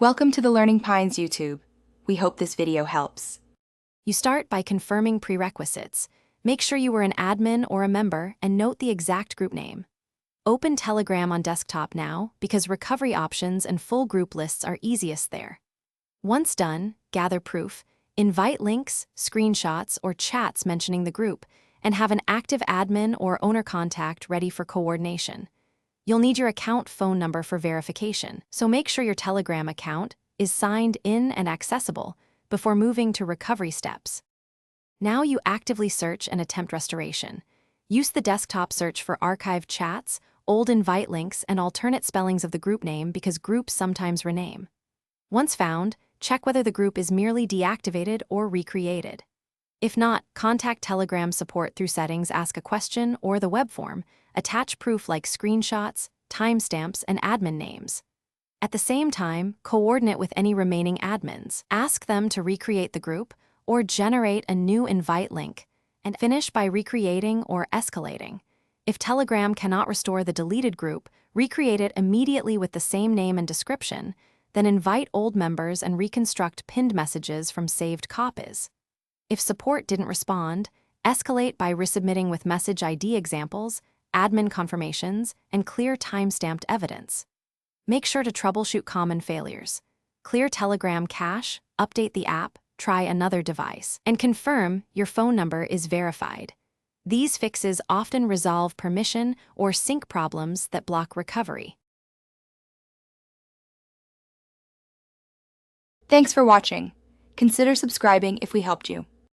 Welcome to the Learning Pines YouTube. We hope this video helps. You start by confirming prerequisites. Make sure you were an admin or a member and note the exact group name. Open Telegram on desktop now because recovery options and full group lists are easiest there. Once done, gather proof, invite links, screenshots, or chats mentioning the group, and have an active admin or owner contact ready for coordination. You'll need your account phone number for verification, so make sure your Telegram account is signed in and accessible before moving to recovery steps. Now you actively search and attempt restoration. Use the desktop search for archived chats, old invite links, and alternate spellings of the group name because groups sometimes rename. Once found, check whether the group is merely deactivated or recreated. If not, contact Telegram support through settings, ask a question, or the web form. Attach proof like screenshots, timestamps, and admin names. At the same time, coordinate with any remaining admins. Ask them to recreate the group or generate a new invite link, and finish by recreating or escalating. If Telegram cannot restore the deleted group, recreate it immediately with the same name and description, then invite old members and reconstruct pinned messages from saved copies. If support didn't respond, escalate by resubmitting with message ID examples, admin confirmations, and clear time-stamped evidence. Make sure to troubleshoot common failures. Clear Telegram cache, update the app, try another device, and confirm your phone number is verified. These fixes often resolve permission or sync problems that block recovery. Thanks for watching. Consider subscribing if we helped you.